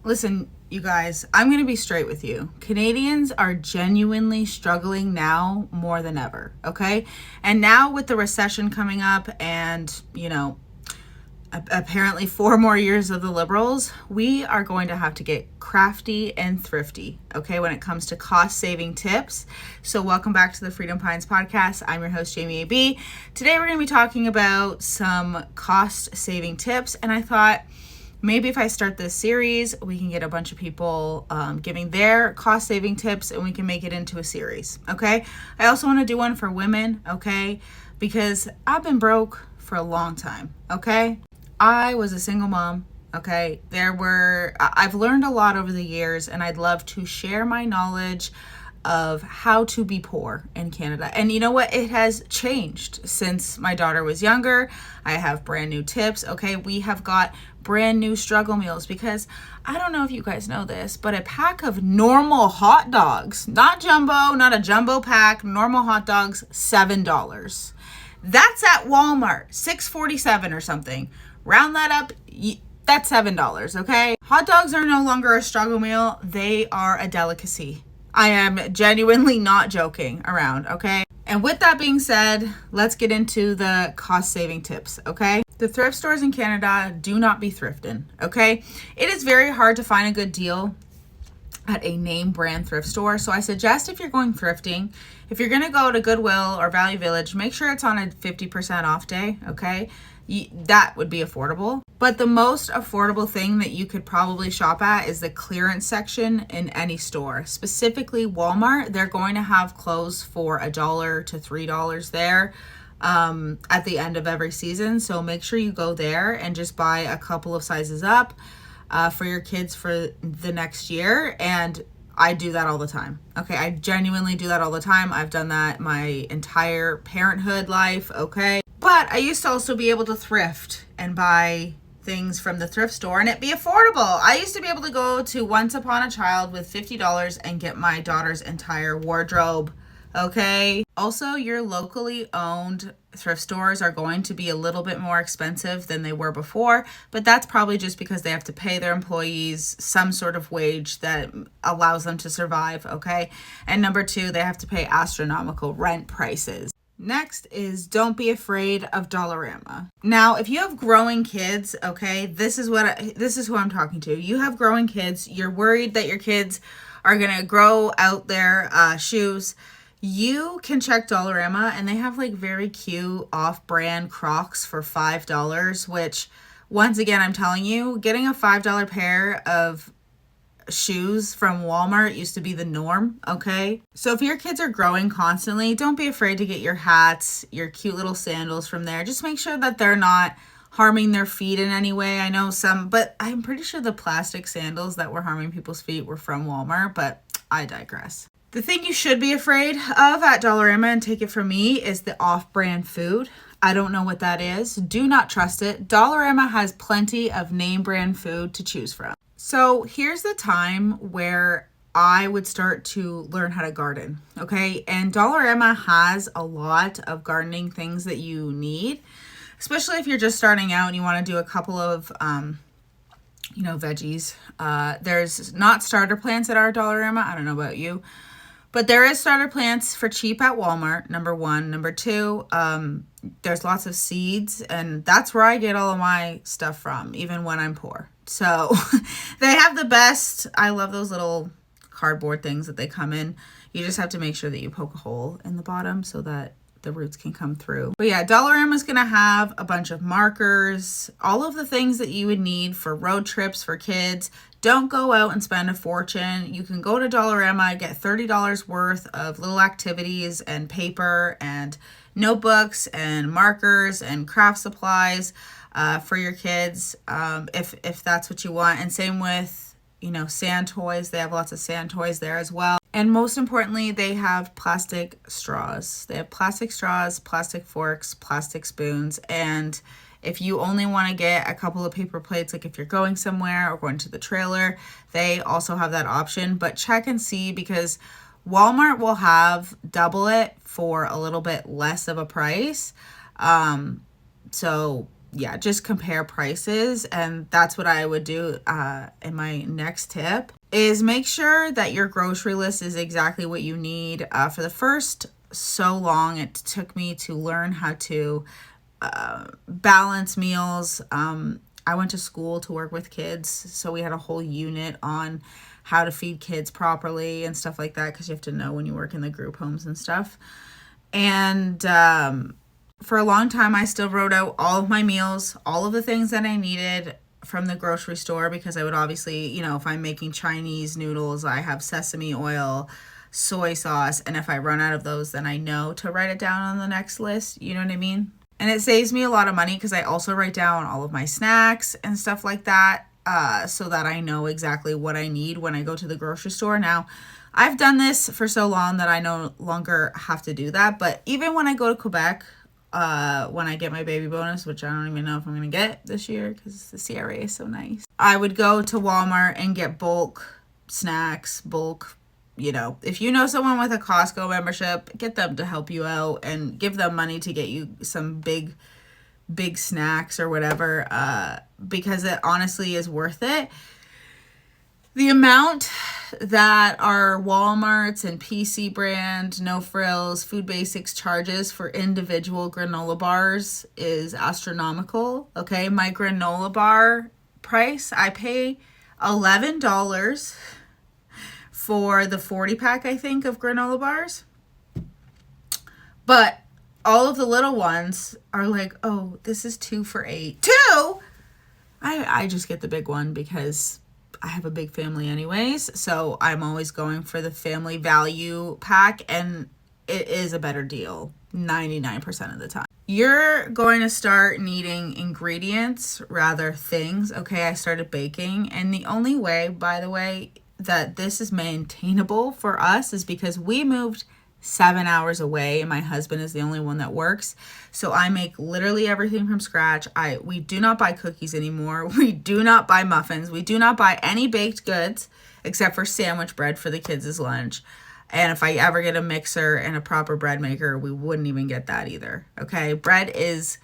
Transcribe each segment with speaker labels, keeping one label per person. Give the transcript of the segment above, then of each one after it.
Speaker 1: Listen, you guys, I'm going to be straight with you. Canadians are genuinely struggling now more than ever, okay? And now with the recession coming up and, apparently 4 more years of the Liberals, we are going to have to get crafty and thrifty, okay, when it comes to cost-saving tips. So welcome back to the Freedom Pines podcast. I'm your host, Jamie A.B. Today we're going to be talking about some cost-saving tips, and I thought maybe if I start this series, we can get a bunch of people giving their cost-saving tips and we can make it into a series, okay? I also want to do one for women, okay? Because I've been broke for a long time, okay? I was a single mom, okay? I've learned a lot over the years, and I'd love to share my knowledge of how to be poor in Canada. And you know what? It has changed since my daughter was younger. I have brand new tips, okay? We have got brand new struggle meals because I don't know if you guys know this, but a pack of normal hot dogs, not jumbo, not a jumbo pack, normal hot dogs, $7. That's at Walmart, $6.47 or something. Round that up, that's $7, okay? Hot dogs are no longer a struggle meal. They are a delicacy. I am genuinely not joking around, okay? And with that being said, let's get into the cost-saving tips, okay? The thrift stores in Canada do not be thrifting, okay? It is very hard to find a good deal at a name brand thrift store. So I suggest if you're going thrifting, if you're gonna go to Goodwill or Value Village, make sure it's on a 50% off day, okay? That would be affordable. But the most affordable thing that you could probably shop at is the clearance section in any store. Specifically Walmart, they're going to have clothes for $1 to $3 there at the end of every season. So make sure you go there and just buy a couple of sizes up for your kids for the next year. And I do that all the time. Okay, I genuinely do that all the time. I've done that my entire parenthood life, okay? But I used to also be able to thrift and buy things from the thrift store and it be affordable. I used to be able to go to Once Upon a Child with $50 and get my daughter's entire wardrobe, okay? Also, your locally owned thrift stores are going to be a little bit more expensive than they were before, but that's probably just because they have to pay their employees some sort of wage that allows them to survive, okay? And number 2, they have to pay astronomical rent prices. Next is don't be afraid of Dollarama. Now, if you have growing kids, okay, this is who I'm talking to. You have growing kids. You're worried that your kids are going to grow out their shoes. You can check Dollarama and they have like very cute off-brand Crocs for $5, which once again, I'm telling you, getting a $5 pair of shoes from Walmart used to be the norm, okay? So if your kids are growing constantly, don't be afraid to get your hats, your cute little sandals from there. Just make sure that they're not harming their feet in any way. I know some, but I'm pretty sure the plastic sandals that were harming people's feet were from Walmart, but I digress. The thing you should be afraid of at Dollarama, and take it from me, is the off-brand food. I don't know what that is. Do not trust it. Dollarama has plenty of name brand food to choose from. So here's the time where I would start to learn how to garden, okay? And Dollarama has a lot of gardening things that you need, especially if you're just starting out and you want to do a couple of, veggies. There's not starter plants at our Dollarama. I don't know about you, but there is starter plants for cheap at Walmart, number 1. Number 2, there's lots of seeds, and that's where I get all of my stuff from, even when I'm poor. So they have the best. I love those little cardboard things that they come in. You just have to make sure that you poke a hole in the bottom so that the roots can come through. But yeah, Dollarama is going to have a bunch of markers, all of the things that you would need for road trips for kids. Don't go out and spend a fortune. You can go to Dollarama, get $30 worth of little activities and paper and notebooks and markers and craft supplies for your kids, if that's what you want. And same with, sand toys. They have lots of sand toys there as well. And most importantly, they have plastic straws. They have plastic straws, plastic forks, plastic spoons. And if you only want to get a couple of paper plates, like if you're going somewhere or going to the trailer, they also have that option. But check and see, because Walmart will have double it for a little bit less of a price. So yeah, just compare prices. And that's what I would do in my next tip is make sure that your grocery list is exactly what you need. For the first so long, it took me to learn how to balance meals. I went to school to work with kids, so we had a whole unit on how to feed kids properly and stuff like that, because you have to know when you work in the group homes and stuff. And for a long time, I still wrote out all of my meals, all of the things that I needed from the grocery store, because I would obviously, you know, if I'm making Chinese noodles, I have sesame oil, soy sauce, and if I run out of those, then I know to write it down on the next list. You know what I mean? And it saves me a lot of money because I also write down all of my snacks and stuff like that, so that I know exactly what I need when I go to the grocery store. Now, I've done this for so long that I no longer have to do that. But even when I go to Quebec, when I get my baby bonus, which I don't even know if I'm going to get this year because the CRA is so nice, I would go to Walmart and get bulk snacks, bulk, you know, if you know someone with a Costco membership, get them to help you out and give them money to get you some big snacks or whatever, because it honestly is worth it. The amount that our Walmarts and PC brand, No Frills, Food Basics charges for individual granola bars is astronomical. Okay, my granola bar price, I pay $11 for the 40 pack, I think, of granola bars. But all of the little ones are like, oh, this is 2 for $8. 2? I just get the big one because I have a big family anyways. So I'm always going for the family value pack, and it is a better deal 99% of the time. You're going to start needing ingredients, rather things. Okay, I started baking, and the only way, by the way, that this is maintainable for us is because we moved 7 hours away and my husband is the only one that works. So I make literally everything from scratch. We do not buy cookies anymore. We do not buy muffins. We do not buy any baked goods except for sandwich bread for the kids' lunch. And if I ever get a mixer and a proper bread maker, we wouldn't even get that either. Okay, bread is...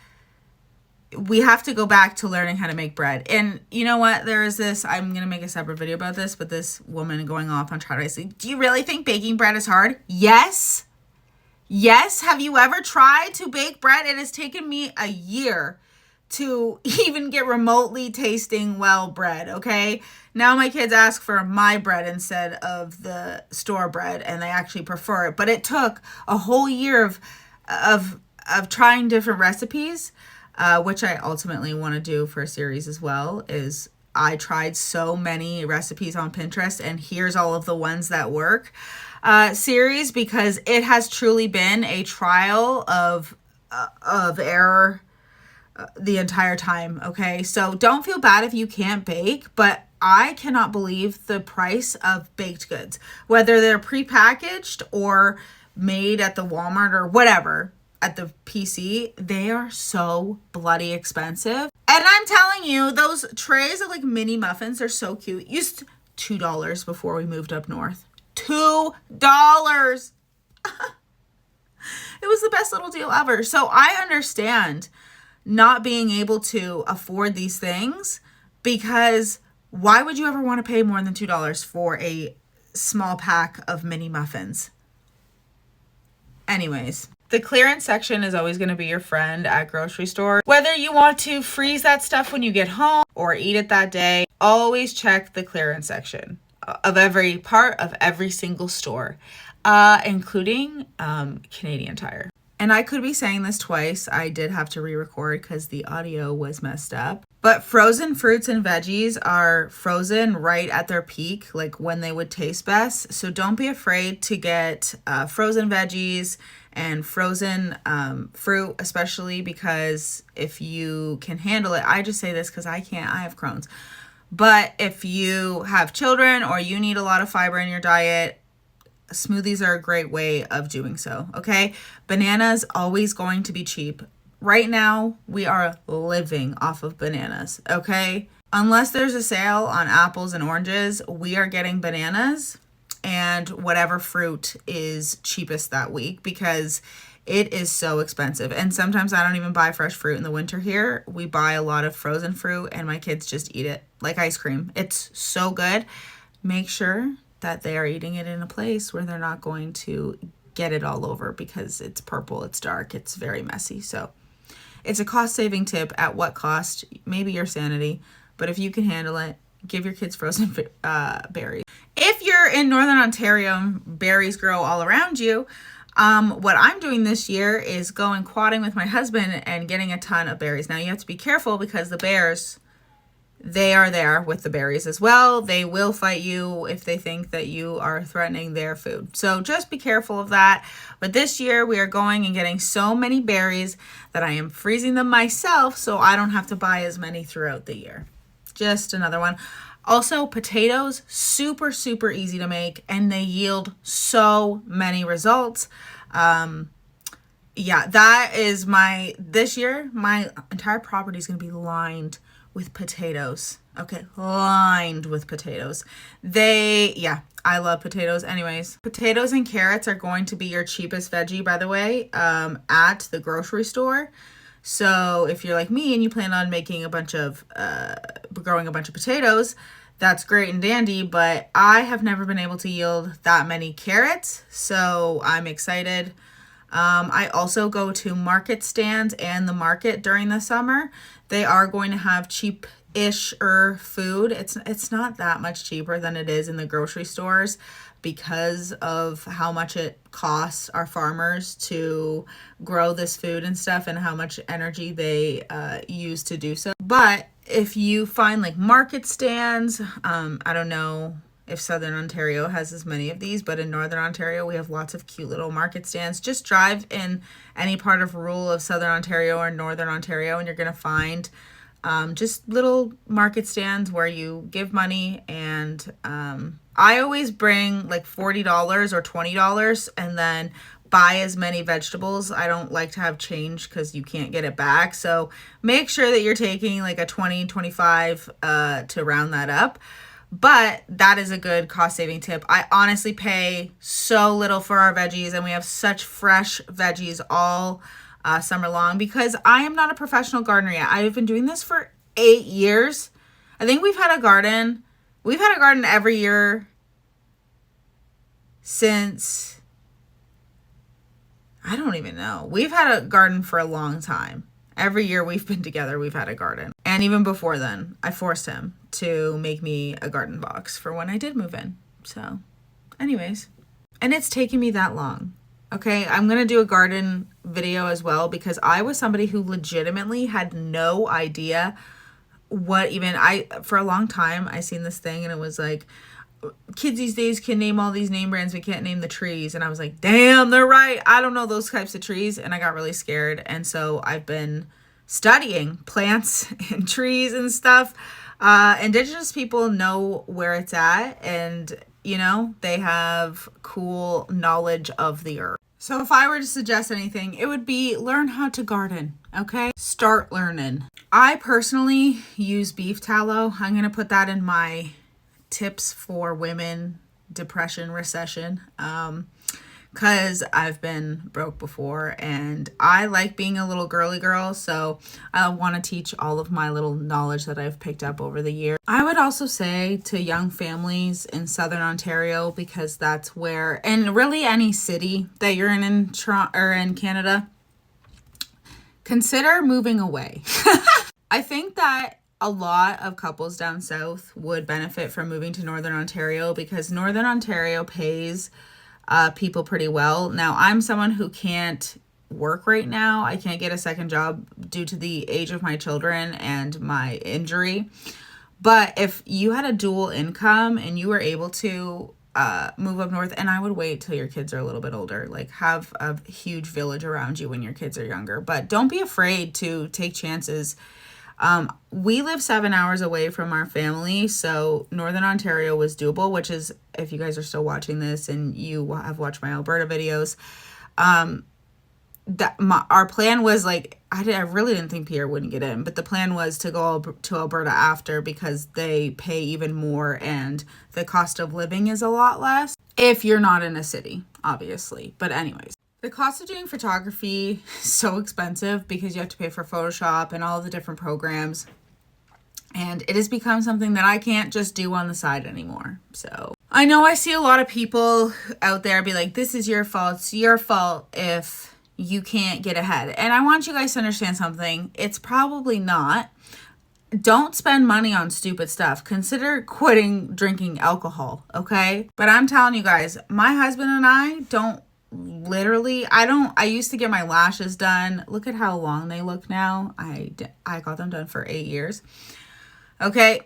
Speaker 1: we have to go back to learning how to make bread. And you know what? There is this, I'm going to make a separate video about this, but this woman going off on Try to, do you really think baking bread is hard? Yes. Yes. Have you ever tried to bake bread? It has taken me a year to even get remotely tasting well bread. Okay. Now my kids ask for my bread instead of the store bread, and they actually prefer it. But it took a whole year of trying different recipes. Which I ultimately want to do for a series as well, is I tried so many recipes on Pinterest, and here's all of the ones that work series, because it has truly been a trial of error the entire time. Okay, so don't feel bad if you can't bake, but I cannot believe the price of baked goods, whether they're prepackaged or made at the Walmart or whatever. At the PC, they are so bloody expensive. And I'm telling you, those trays of like mini muffins are so cute. Used $2 before we moved up north. $2. It was the best little deal ever. So I understand not being able to afford these things, because why would you ever want to pay more than $2 for a small pack of mini muffins? Anyways. The clearance section is always going to be your friend at grocery store. Whether you want to freeze that stuff when you get home or eat it that day, always check the clearance section of every part of every single store, including Canadian Tire. And I could be saying this twice. I did have to re-record because the audio was messed up. But frozen fruits and veggies are frozen right at their peak, like when they would taste best. So don't be afraid to get frozen veggies and frozen fruit, especially because if you can handle it. I just say this because I can't. I have Crohn's. But if you have children or you need a lot of fiber in your diet, smoothies are a great way of doing so, okay? Bananas always going to be cheap. Right now, we are living off of bananas, okay? Unless there's a sale on apples and oranges, we are getting bananas and whatever fruit is cheapest that week, because It is so expensive. And sometimes I don't even buy fresh fruit in the winter here. We buy a lot of frozen fruit and my kids just eat it like ice cream. It's so good. Make sure that they are eating it in a place where they're not going to get it all over because it's purple, it's dark, it's very messy. So it's a cost-saving tip. At what cost? Maybe your sanity. But if you can handle it, give your kids frozen berries. If you're in Northern Ontario, berries grow all around you. What I'm doing this year is going quadding with my husband and getting a ton of berries. Now you have to be careful because the bears, they are there with the berries as well. They will fight you if they think that you are threatening their food. So just be careful of that. But this year we are going and getting so many berries that I am freezing them myself so I don't have to buy as many throughout the year. Just another one. Also, potatoes, super, super easy to make, and they yield so many results. Yeah, that is this year, my entire property is going to be lined with potatoes. Okay, lined with potatoes. I love potatoes. Anyways, potatoes and carrots are going to be your cheapest veggie, by the way, at the grocery store. So if you're like me and you plan on making growing a bunch of potatoes, that's great and dandy, but I have never been able to yield that many carrots, so I'm excited. I also go to market stands and the market during the summer. They are going to have cheap-ish-er food. It's not that much cheaper than it is in the grocery stores because of how much it costs our farmers to grow this food and stuff and how much energy they use to do so. But if you find like market stands, I don't know if Southern Ontario has as many of these, but in Northern Ontario, we have lots of cute little market stands. Just drive in any part of rural of Southern Ontario or Northern Ontario, and you're going to find just little market stands where you give money. And I always bring like $40 or $20 and then buy as many vegetables. I don't like to have change because you can't get it back. So make sure that you're taking like a 20, 25 to round that up. But that is a good cost-saving tip. I honestly pay so little for our veggies, and we have such fresh veggies all summer long because I am not a professional gardener yet. I've been doing this for 8 years. I think we've had a garden. We've had a garden every year since, I don't even know. We've had a garden for a long time. Every year we've been together, we've had a garden. And even before then, I forced him to make me a garden box for when I did move in. So anyways, and it's taken me that long. Okay, I'm going to do a garden video as well because I was somebody who legitimately had no idea for a long time, I seen this thing and it was like, kids these days can name all these name brands, we can't name the trees. And I was like, damn, they're right. I don't know those types of trees. And I got really scared. And so I've been studying plants and trees and stuff. Indigenous people know where it's at and, they have cool knowledge of the earth. So if I were to suggest anything, it would be learn how to garden, okay? Start learning. I personally use beef tallow. I'm going to put that in my tips for women, depression, recession, because I've been broke before and I like being a little girly girl, so I want to teach all of my little knowledge that I've picked up over the years. I would also say to young families in Southern Ontario, because that's where, and really any city that you're in Toronto or in Canada, consider moving away. I think that a lot of couples down south would benefit from moving to Northern Ontario because Northern Ontario pays people pretty well. Now, I'm someone who can't work right now. I can't get a second job due to the age of my children and my injury. But if you had a dual income and you were able to move up north, and I would wait till your kids are a little bit older, like have a huge village around you when your kids are younger. But don't be afraid to take chances. We live 7 hours away from our family, so Northern Ontario was doable, which is, if you guys are still watching this and you have watched my Alberta videos, our plan was like, I really didn't think Pierre wouldn't get in, but the plan was to go to Alberta after because they pay even more and the cost of living is a lot less if you're not in a city, obviously. But anyways, The cost of doing photography is so expensive because you have to pay for Photoshop and all the different programs. And it has become something that I can't just do on the side anymore. So I know I see a lot of people out there be like, this is your fault. It's your fault if you can't get ahead. And I want you guys to understand something. It's probably not. Don't spend money on stupid stuff. Consider quitting drinking alcohol, okay? But I'm telling you guys, my husband and I don't I used to get my lashes done. Look at how long they look now. I got them done for 8 years. Okay,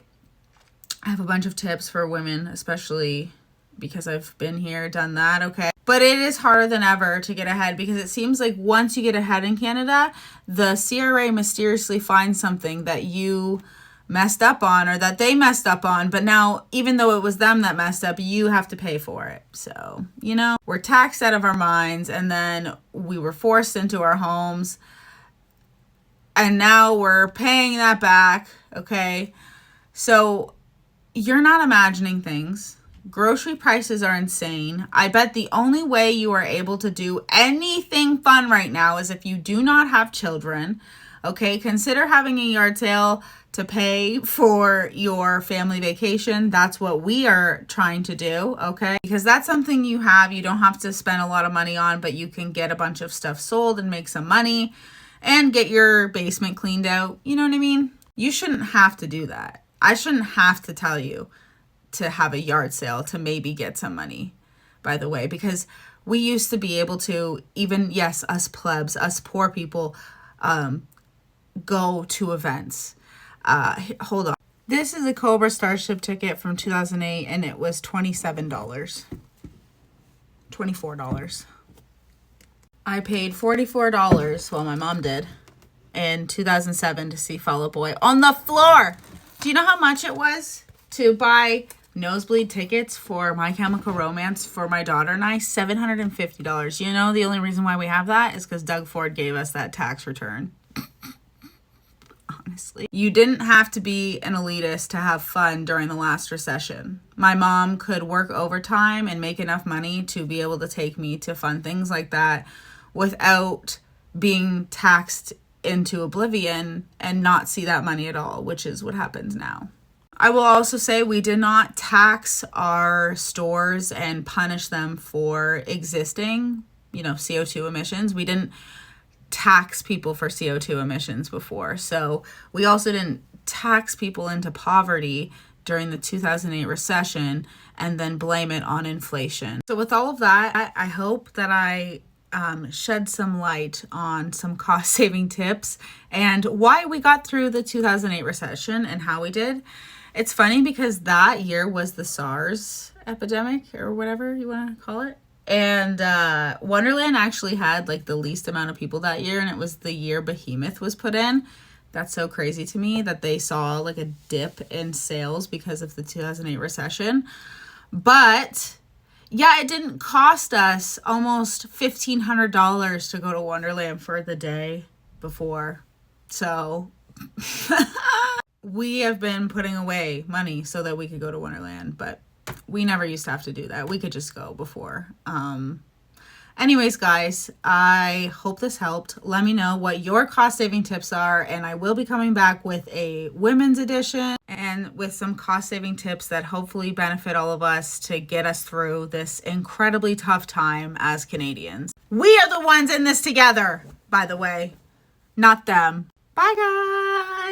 Speaker 1: I have a bunch of tips for women, especially because I've been here, done that, okay? But it is harder than ever to get ahead because it seems like once you get ahead in Canada, the CRA mysteriously finds something that you messed up on or that they messed up on. But now, even though it was them that messed up, you have to pay for it. So, we're taxed out of our minds, and then we were forced into our homes. And now we're paying that back, okay? So you're not imagining things. Grocery prices are insane. I bet the only way you are able to do anything fun right now is if you do not have children, okay? Consider having a yard sale to pay for your family vacation. That's what we are trying to do, okay? Because that's something you don't have to spend a lot of money on, but you can get a bunch of stuff sold and make some money and get your basement cleaned out. You know what I mean? You shouldn't have to do that. I shouldn't have to tell you to have a yard sale to maybe get some money, by the way, because we used to be able to, even, yes, us plebs, us poor people, go to events. Hold on. This is a Cobra Starship ticket from 2008, and it was $27. $24. I paid $44, well, my mom did, in 2007 to see Fall Out Boy on the floor. Do you know how much it was to buy nosebleed tickets for My Chemical Romance for my daughter and I? $750. You know, the only reason why we have that is because Doug Ford gave us that tax return. Honestly, you didn't have to be an elitist to have fun during the last recession. My mom could work overtime and make enough money to be able to take me to fun things like that without being taxed into oblivion and not see that money at all, which is what happens now. I will also say we did not tax our stores and punish them for existing, CO2 emissions. We didn't tax people for CO2 emissions before. So we also didn't tax people into poverty during the 2008 recession and then blame it on inflation. So with all of that, I hope that I shed some light on some cost-saving tips and why we got through the 2008 recession and how we did. It's funny because that year was the SARS epidemic or whatever you want to call it. And Wonderland actually had like the least amount of people that year, and it was the year Behemoth was put in. That's so crazy to me that they saw like a dip in sales because of the 2008 recession. But yeah, it didn't cost us almost $1,500 to go to Wonderland for the day before. So we have been putting away money so that we could go to Wonderland, but we never used to have to do that. We could just go before. Anyways, guys, I hope this helped. Let me know what your cost-saving tips are, and I will be coming back with a women's edition and with some cost-saving tips that hopefully benefit all of us to get us through this incredibly tough time as Canadians. We are the ones in this together, by the way, not them. Bye, guys.